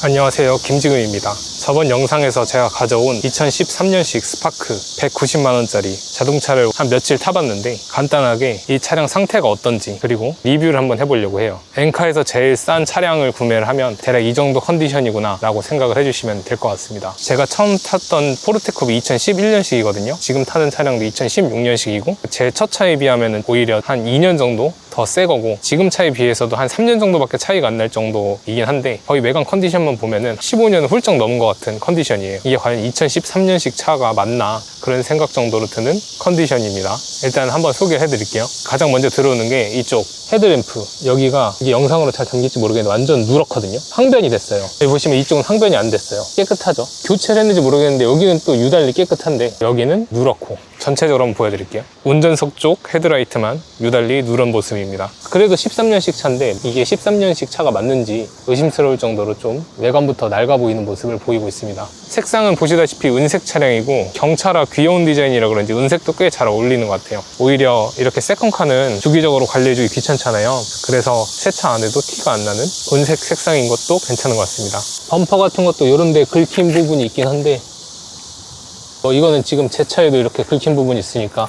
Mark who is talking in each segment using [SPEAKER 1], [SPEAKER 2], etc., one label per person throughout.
[SPEAKER 1] 안녕하세요, 김지금입니다. 저번 영상에서 제가 가져온 2013년식 스파크 190만원짜리 자동차를 한 며칠 타봤는데 간단하게 이 차량 상태가 어떤지 그리고 리뷰를 한번 해보려고 해요. 엔카에서 제일 싼 차량을 구매를 하면 대략 이 정도 컨디션이구나 라고 생각을 해주시면 될 것 같습니다. 제가 처음 탔던 포르테쿱이 2011년식이거든요 지금 타는 차량도 2016년식이고 제 첫 차에 비하면 오히려 한 2년 정도 더 새 거고 지금 차에 비해서도 한 3년 정도밖에 차이가 안 날 정도이긴 한데 거의 외관 컨디션만 보면은 15년은 훌쩍 넘은 것 같은 컨디션이에요. 이게 과연 2013년식 차가 맞나 그런 생각 정도로 드는 컨디션입니다. 일단 한번 소개를 해드릴게요. 가장 먼저 들어오는 게 이쪽 헤드램프, 여기가 이게 영상으로 잘 담길지 모르겠는데 완전 누렇거든요. 항변이 됐어요. 여기 보시면 이쪽은 항변이 안 됐어요. 깨끗하죠. 교체를 했는지 모르겠는데 여기는 또 유달리 깨끗한데 여기는 누렇고, 전체적으로 한번 보여드릴게요. 운전석 쪽 헤드라이트만 유달리 누런 모습입니다. 그래도 13년식 차인데 이게 13년식 차가 맞는지 의심스러울 정도로 좀 외관부터 낡아 보이는 모습을 보이고 있습니다. 색상은 보시다시피 은색 차량이고 경차라 귀여운 디자인이라 그런지 은색도 꽤 잘 어울리는 것 같아요. 오히려 이렇게 세컨카는 주기적으로 관리해주기 귀찮잖아요. 그래서 세차 안 해도 티가 안 나는 은색 색상인 것도 괜찮은 것 같습니다. 범퍼 같은 것도 이런 데 긁힌 부분이 있긴 한데 이거는 지금 제 차에도 이렇게 긁힌 부분이 있으니까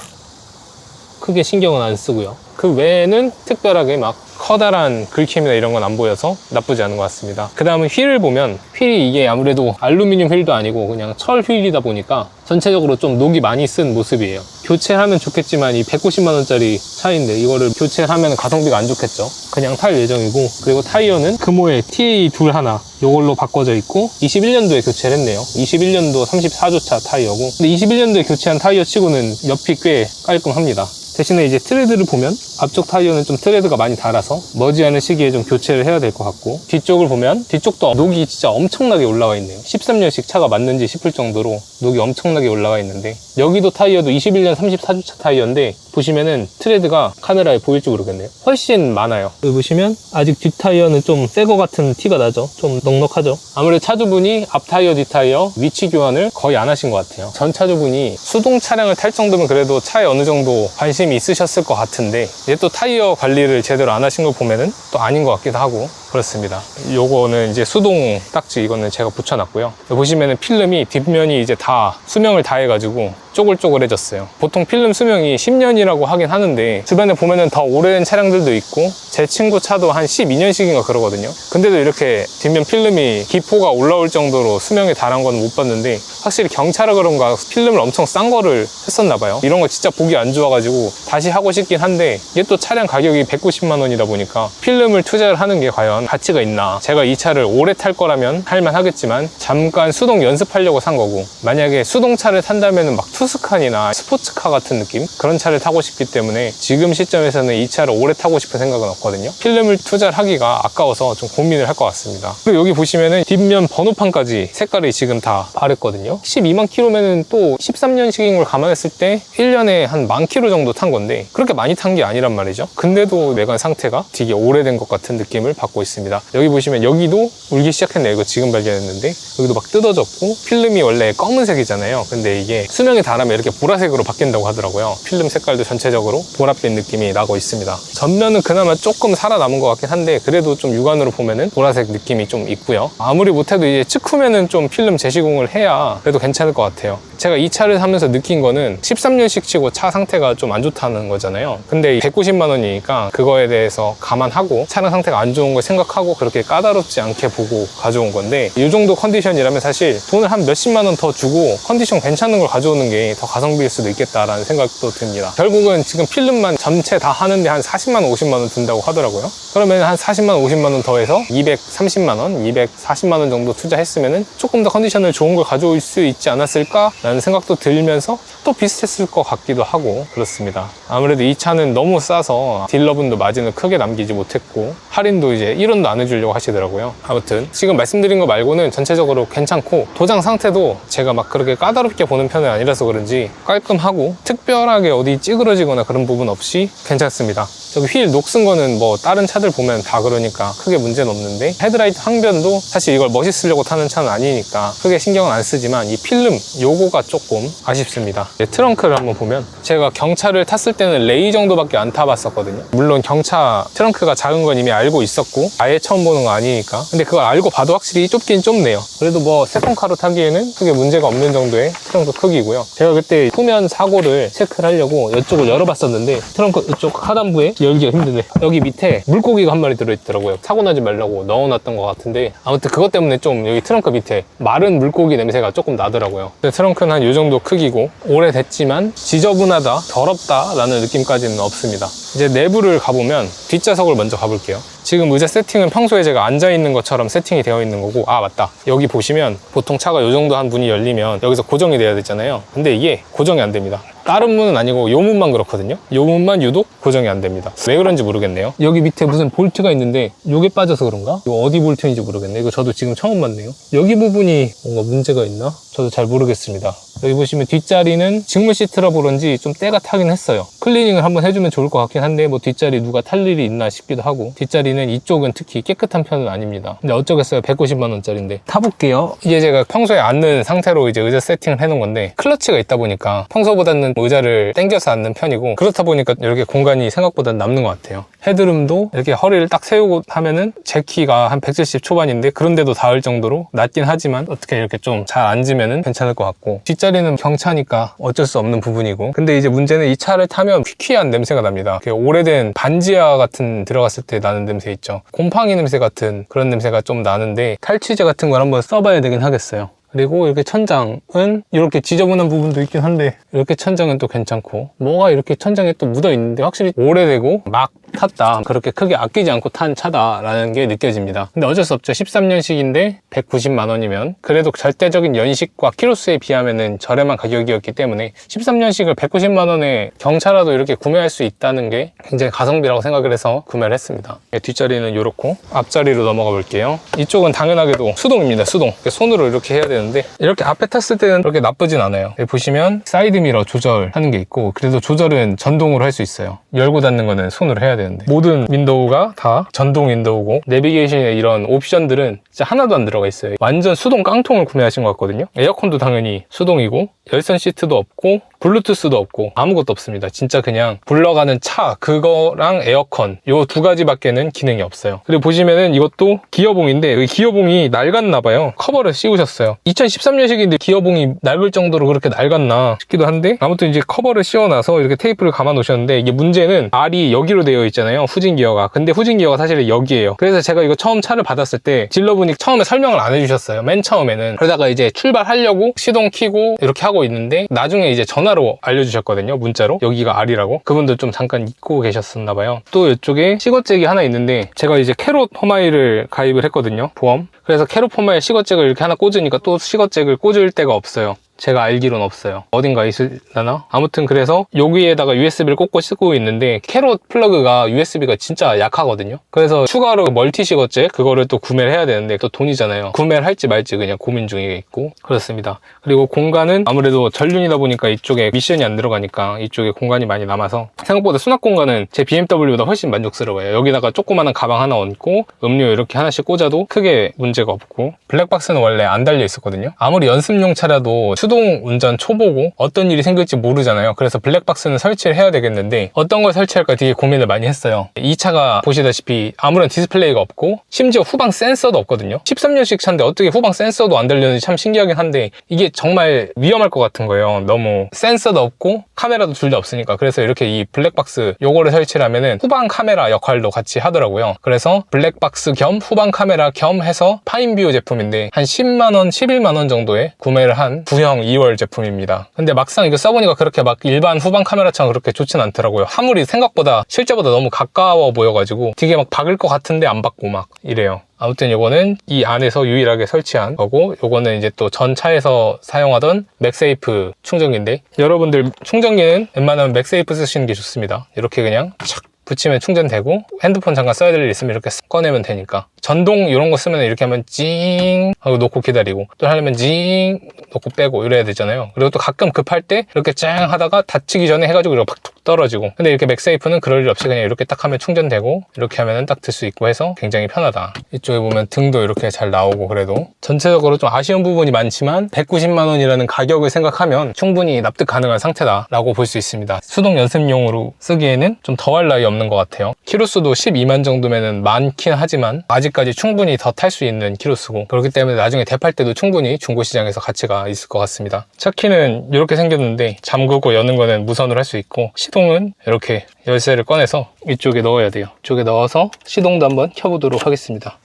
[SPEAKER 1] 크게 신경은 안 쓰고요. 그 외에는 특별하게 막 커다란 긁힘이나 이런 건 안 보여서 나쁘지 않은 것 같습니다. 그 다음은 휠을 보면 휠이 이게 아무래도 알루미늄 휠도 아니고 그냥 철 휠이다 보니까 전체적으로 좀 녹이 많이 쓴 모습이에요. 교체하면 좋겠지만 이 190만원짜리 차인데 이거를 교체하면 가성비가 안 좋겠죠. 그냥 탈 예정이고, 그리고 타이어는 금호의 TA 둘 하나 요걸로 바꿔져 있고 21년도에 교체를 했네요. 21년도 34주차 타이어고, 근데 21년도에 교체한 타이어 치고는 옆이 꽤 깔끔합니다. 대신에 이제 트레드를 보면 앞쪽 타이어는 좀 트레드가 많이 닳아서 머지않은 시기에 좀 교체를 해야 될 것 같고, 뒤쪽을 보면 뒤쪽도 녹이 진짜 엄청나게 올라와 있네요. 13년식 차가 맞는지 싶을 정도로 녹이 엄청나게 올라와 있는데, 여기도 타이어도 21년 34주차 타이어인데 보시면은 트레드가 카메라에 보일지 모르겠네요. 훨씬 많아요. 여기 보시면 아직 뒷 타이어는 좀 새 거 같은 티가 나죠. 좀 넉넉하죠. 아무래도 차주분이 앞 타이어 뒷 타이어 위치 교환을 거의 안 하신 것 같아요. 전 차주분이 수동 차량을 탈 정도면 그래도 차에 어느 정도 관심이 있으셨을 것 같은데 이제 또 타이어 관리를 제대로 안 하신 걸 보면은 또 아닌 것 같기도 하고 그렇습니다. 요거는 이제 수동 딱지, 이거는 제가 붙여놨고요. 보시면은 필름이 뒷면이 이제 다 수명을 다 해가지고 쪼글쪼글해졌어요. 보통 필름 수명이 10년이라고 하긴 하는데 주변에 보면은 더 오래된 차량들도 있고 제 친구 차도 한 12년씩인가 그러거든요. 근데도 이렇게 뒷면 필름이 기포가 올라올 정도로 수명이 달한 건 못 봤는데 확실히 경차라 그런가 필름을 엄청 싼 거를 했었나 봐요. 이런 거 진짜 보기 안 좋아가지고 다시 하고 싶긴 한데 이게 또 차량 가격이 190만 원이다 보니까 필름을 투자를 하는 게 과연 가치가 있나. 제가 이 차를 오래 탈 거라면 할만 하겠지만 잠깐 수동 연습하려고 산 거고, 만약에 수동차를 탄다면 막 투스칸이나 스포츠카 같은 느낌? 그런 차를 타고 싶기 때문에 지금 시점에서는 이 차를 오래 타고 싶은 생각은 없거든요. 필름을 투자를 하기가 아까워서 좀 고민을 할 것 같습니다. 그리고 여기 보시면은 뒷면 번호판까지 색깔이 지금 다 바랬거든요. 12만 킬로면은 또 13년식인 걸 감안했을 때 1년에 한 10,000 킬로 정도 탄 건데 그렇게 많이 탄 게 아니란 말이죠. 근데도 외관 상태가 되게 오래된 것 같은 느낌을 받고 있습니다. 여기 보시면 여기도 울기 시작했네요. 이거 지금 발견했는데 여기도 막 뜯어졌고, 필름이 원래 검은색이잖아요. 근데 이게 수명이 닳으면 이렇게 보라색으로 바뀐다고 하더라고요. 필름 색깔도 전체적으로 보랏빛 느낌이 나고 있습니다. 전면은 그나마 조금 살아남은 것 같긴 한데 그래도 좀 육안으로 보면은 보라색 느낌이 좀 있고요. 아무리 못해도 이제 측후면은 좀 필름 재시공을 해야 그래도 괜찮을 것 같아요. 제가 이 차를 사면서 느낀 거는 13년식 치고 차 상태가 좀 안 좋다는 거잖아요. 근데 190만 원이니까 그거에 대해서 감안하고 차량 상태가 안 좋은 걸 생각하고 그렇게 까다롭지 않게 보고 가져온 건데, 이 정도 컨디션이라면 사실 돈을 한 몇십만 원 더 주고 컨디션 괜찮은 걸 가져오는 게 더 가성비일 수도 있겠다라는 생각도 듭니다. 결국은 지금 필름만 전체 다 하는데 한 40만 원, 50만 원 든다고 하더라고요. 그러면 한 40만 원, 50만 원 더해서 230만 원, 240만 원 정도 투자했으면은 조금 더 컨디션을 좋은 걸 가져올 수 있지 않았을까라는 생각도 들면서 또 비슷했을 것 같기도 하고 그렇습니다. 아무래도 이 차는 너무 싸서 딜러분도 마진을 크게 남기지 못했고 할인도 이제 1원도 안 해주려고 하시더라고요. 아무튼 지금 말씀드린 거 말고는 전체적으로 괜찮고, 도장 상태도 제가 막 그렇게 까다롭게 보는 편은 아니라서 그런지 깔끔하고 특별하게 어디 찌그러지거나 그런 부분 없이 괜찮습니다. 저기 휠 녹슨 거는 뭐 다른 차들 보면 다 그러니까 크게 문제는 없는데, 헤드라이트 항변도 사실 이걸 멋있으려고 타는 차는 아니니까 크게 신경은 안 쓰지만 이 필름 요거가 조금 아쉽습니다. 트렁크를 한번 보면 제가 경차를 탔을 때는 레이 정도밖에 안 타봤었거든요. 물론 경차 트렁크가 작은 건 이미 알고 있었고 아예 처음 보는 거 아니니까. 근데 그걸 알고 봐도 확실히 좁긴 좁네요. 그래도 뭐 세컨카로 타기에는 크게 문제가 없는 정도의 트렁크 크기고요. 제가 그때 후면 사고를 체크를 하려고 이쪽을 열어봤었는데 트렁크 이쪽 하단부에 열기가 힘드네. 여기 밑에 물고기가 한 마리 들어있더라고요. 사고 나지 말라고 넣어놨던 것 같은데 아무튼 그것 때문에 좀 여기 트렁크 밑에 마른 물고기 냄새가 조금 나더라고요. 근데 트렁크는 한 이 정도 크기고 오래됐지만 지저분하다, 더럽다 라는 느낌까지는 없습니다. 이제 내부를 가보면 뒷좌석을 먼저 가볼게요. 지금 의자 세팅은 평소에 제가 앉아있는 것처럼 세팅이 되어 있는 거고, 아 맞다, 여기 보시면 보통 차가 이 정도 한 문이 열리면 여기서 고정이 돼야 되잖아요. 근데 이게 고정이 안 됩니다. 다른 문은 아니고 요 문만 그렇거든요. 요 문만 유독 고정이 안 됩니다. 왜 그런지 모르겠네요. 여기 밑에 무슨 볼트가 있는데 요게 빠져서 그런가? 이거 어디 볼트인지 모르겠네. 이거 저도 지금 처음 봤네요. 여기 부분이 뭔가 문제가 있나? 저도 잘 모르겠습니다. 여기 보시면 뒷자리는 직물 시트라 그런지 좀 때가 타긴 했어요. 클리닝을 한번 해주면 좋을 것 같긴 한데 뭐 뒷자리 누가 탈 일이 있나 싶기도 하고, 뒷자리는 이쪽은 특히 깨끗한 편은 아닙니다. 근데 어쩌겠어요. 150만 원짜리인데. 타볼게요. 이게 제가 평소에 앉는 상태로 이제 의자 세팅을 해놓은 건데 클러치가 있다 보니까 평소보다는 의자를 당겨서 앉는 편이고, 그렇다 보니까 이렇게 공간이 생각보다 남는 것 같아요. 헤드룸도 이렇게 허리를 딱 세우고 하면은 제 키가 한 170 초반인데 그런데도 닿을 정도로 낮긴 하지만 어떻게 이렇게 좀 잘 앉으면은 괜찮을 것 같고, 뒷자리는 경차니까 어쩔 수 없는 부분이고, 근데 이제 문제는 이 차를 타면 퀴퀴한 냄새가 납니다. 오래된 반지하 같은 들어갔을 때 나는 냄새 있죠. 곰팡이 냄새 같은 그런 냄새가 좀 나는데 탈취제 같은 걸 한번 써봐야 되긴 하겠어요. 그리고 이렇게 천장은 이렇게 지저분한 부분도 있긴 한데 이렇게 천장은 또 괜찮고, 뭐가 이렇게 천장에 또 묻어 있는데 확실히 오래되고 막 탔다, 그렇게 크게 아끼지 않고 탄 차다라는 게 느껴집니다. 근데 어쩔 수 없죠. 13년식인데 190만 원이면 그래도 절대적인 연식과 키로수에 비하면은 저렴한 가격이었기 때문에 13년식을 190만 원에 경차라도 이렇게 구매할 수 있다는 게 굉장히 가성비라고 생각을 해서 구매를 했습니다. 뒷자리는 이렇고, 앞자리로 넘어가 볼게요. 이쪽은 당연하게도 수동입니다. 수동. 손으로 이렇게 해야 되는데 이렇게 앞에 탔을 때는 그렇게 나쁘진 않아요. 여기 보시면 사이드미러 조절하는 게 있고, 그래도 조절은 전동으로 할 수 있어요. 열고 닫는 거는 손으로 해야 되는데 모든 윈도우가 다 전동 윈도우고, 내비게이션의 이런 옵션들은 진짜 하나도 안 들어가 있어요. 완전 수동 깡통을 구매하신 것 같거든요. 에어컨도 당연히 수동이고, 열선 시트도 없고 블루투스도 없고 아무것도 없습니다. 진짜 그냥 굴러가는 차 그거랑 에어컨 요 두 가지밖에는 기능이 없어요. 그리고 보시면은 이것도 기어봉인데 여기 기어봉이 낡았나 봐요. 커버를 씌우셨어요. 2013년식인데 기어봉이 낡을 정도로 그렇게 낡았나 싶기도 한데, 아무튼 이제 커버를 씌워놔서 이렇게 테이프를 감아 놓으셨는데, 이게 문제는 R이 여기로 되어 있잖아요. 후진 기어가. 근데 후진 기어가 사실 여기예요. 그래서 제가 이거 처음 차를 받았을 때 딜러분이 처음에 설명을 안 해주셨어요. 맨 처음에는. 그러다가 이제 출발하려고 시동 켜고 이렇게 하고 있는데 나중에 이제 전화로 알려주셨거든요. 문자로. 여기가 R이라고. 그분도 좀 잠깐 잊고 계셨었나 봐요. 또 이쪽에 시거잭이 하나 있는데, 제가 이제 캐롯 포마일을 가입을 했거든요. 보험. 그래서 캐롯 포마일 시거잭을 이렇게 하나 꽂으니까 또 시거잭을 꽂을 데가 없어요. 제가 알기로는 없어요. 어딘가 있으려나? 아무튼 그래서 여기에다가 USB를 꽂고 쓰고 있는데 캐롯 플러그가 USB가 진짜 약하거든요. 그래서 추가로 멀티 시거잭 그거를 또 구매를 해야 되는데 또 돈이잖아요. 구매를 할지 말지 그냥 고민 중에 있고 그렇습니다. 그리고 공간은 아무래도 전륜이다 보니까 이쪽에 미션이 안 들어가니까 이쪽에 공간이 많이 남아서 생각보다 수납 공간은 제 BMW보다 훨씬 만족스러워요. 여기다가 조그마한 가방 하나 얹고 음료 이렇게 하나씩 꽂아도 크게 문제가 없고, 블랙박스는 원래 안 달려 있었거든요. 아무리 연습용 차라도 수동 운전 초보고 어떤 일이 생길지 모르잖아요. 그래서 블랙박스는 설치를 해야 되겠는데 어떤 걸 설치할까 되게 고민을 많이 했어요. 이 차가 보시다시피 아무런 디스플레이가 없고 심지어 후방 센서도 없거든요. 13년식 차인데 어떻게 후방 센서도 안 달렸는지 참 신기하긴 한데, 이게 정말 위험할 것 같은 거예요. 너무 센서도 없고 카메라도 둘 다 없으니까. 그래서 이렇게 이 블랙박스 요거를 설치를 하면은 후방 카메라 역할도 같이 하더라고요. 그래서 블랙박스 겸 후방 카메라 겸 해서 파인뷰 제품인데 한 10만원, 11만원 정도에 구매를 한 구형 2월 제품입니다. 근데 막상 이거 써보니까 그렇게 막 일반 후방 카메라처럼 그렇게 좋진 않더라고요. 화물이 생각보다 실제보다 너무 가까워 보여가지고 되게 막 박을 것 같은데 안 박고 막 이래요. 아무튼 요거는 이 안에서 유일하게 설치한 거고, 요거는 이제 또 전 차에서 사용하던 맥세이프 충전기인데, 여러분들 충전기는 웬만하면 맥세이프 쓰시는 게 좋습니다. 이렇게 그냥 착 붙이면 충전되고, 핸드폰 잠깐 써야 될 일 있으면 이렇게 꺼내면 되니까 전동 이런 거 쓰면 이렇게 하면 찡 하고 놓고 기다리고, 또 하려면 찡 놓고 빼고 이래야 되잖아요. 그리고 또 가끔 급할 때 이렇게 짱 하다가 닫히기 전에 해가지고 이렇게 팍 떨어지고. 근데 이렇게 맥세이프는 그럴 일 없이 그냥 이렇게 딱 하면 충전되고, 이렇게 하면은 딱 들 수 있고 해서 굉장히 편하다. 이쪽에 보면 등도 이렇게 잘 나오고. 그래도 전체적으로 좀 아쉬운 부분이 많지만 190만 원이라는 가격을 생각하면 충분히 납득 가능한 상태다 라고 볼 수 있습니다. 수동 연습용으로 쓰기에는 좀 더할 나위 없는 것 같아요. 키로수도 12만 정도면은 많긴 하지만 아직까지 충분히 더 탈 수 있는 키로수고, 그렇기 때문에 나중에 대팔 때도 충분히 중고시장에서 가치가 있을 것 같습니다. 차 키는 이렇게 생겼는데 잠그고 여는 거는 무선으로 할 수 있고, 시동은 이렇게 열쇠를 꺼내서 이쪽에 넣어야 돼요. 이쪽에 넣어서 시동도 한번 켜보도록 하겠습니다.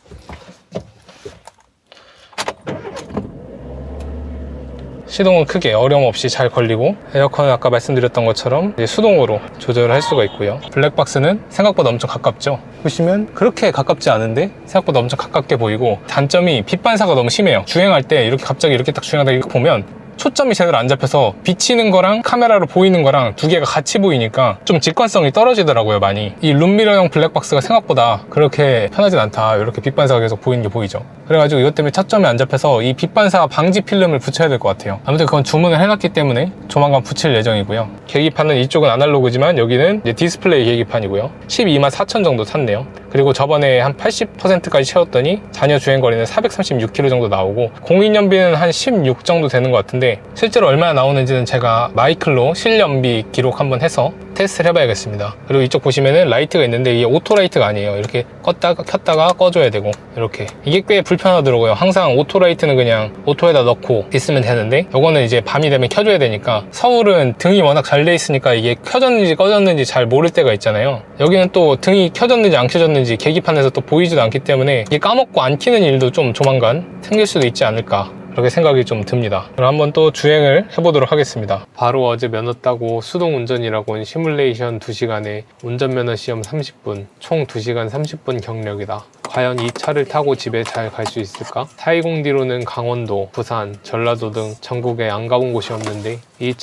[SPEAKER 1] 시동은 크게 어려움 없이 잘 걸리고, 에어컨은 아까 말씀드렸던 것처럼 이제 수동으로 조절을 할 수가 있고요. 블랙박스는 생각보다 엄청 가깝죠. 보시면 그렇게 가깝지 않은데 생각보다 엄청 가깝게 보이고, 단점이 빛 반사가 너무 심해요. 주행할 때 이렇게 갑자기 이렇게 딱 주행하다 이렇게 보면 초점이 제대로 안 잡혀서 비치는 거랑 카메라로 보이는 거랑 두 개가 같이 보이니까 좀 직관성이 떨어지더라고요, 많이. 이 룸미러형 블랙박스가 생각보다 그렇게 편하진 않다. 이렇게 빛반사가 계속 보이는 게 보이죠. 그래가지고 이것 때문에 초점이 안 잡혀서 이 빛반사 방지 필름을 붙여야 될 것 같아요. 아무튼 그건 주문을 해놨기 때문에 조만간 붙일 예정이고요. 계기판은 이쪽은 아날로그지만 여기는 이제 디스플레이 계기판이고요. 12만 4천 정도 탔네요. 그리고 저번에 한 80%까지 채웠더니 잔여 주행거리는 436km 정도 나오고, 공인연비는 한 16 정도 되는 것 같은데, 실제로 얼마나 나오는지는 제가 마이클로 실연비 기록 한번 해서 테스트를 해봐야겠습니다. 그리고 이쪽 보시면은 라이트가 있는데 이게 오토 라이트가 아니에요. 이렇게 껐다가 켰다가 꺼줘야 되고, 이렇게. 이게 꽤 불편하더라고요. 항상 오토 라이트는 그냥 오토에다 넣고 있으면 되는데, 요거는 이제 밤이 되면 켜줘야 되니까, 서울은 등이 워낙 잘 돼 있으니까 이게 켜졌는지 꺼졌는지 잘 모를 때가 있잖아요. 여기는 또 등이 켜졌는지 안 켜졌는지 계기판에서 또 보이지도 않기 때문에 이게 까먹고 안 켜는 일도 좀 조만간 생길 수도 있지 않을까, 그렇게 생각이 좀 듭니다. 그럼 한번 또 주행을 해보도록 하겠습니다. 바로 어제 면허 따고 수동 운전이라고 온 시뮬레이션 2시간에 운전면허 시험 30분, 총 2시간 30분 경력이다. 과연 이 차를 타고 집에 잘 갈 수 있을까? 420D로는 강원도, 부산, 전라도 등 전국에 안 가본 곳이 없는데 이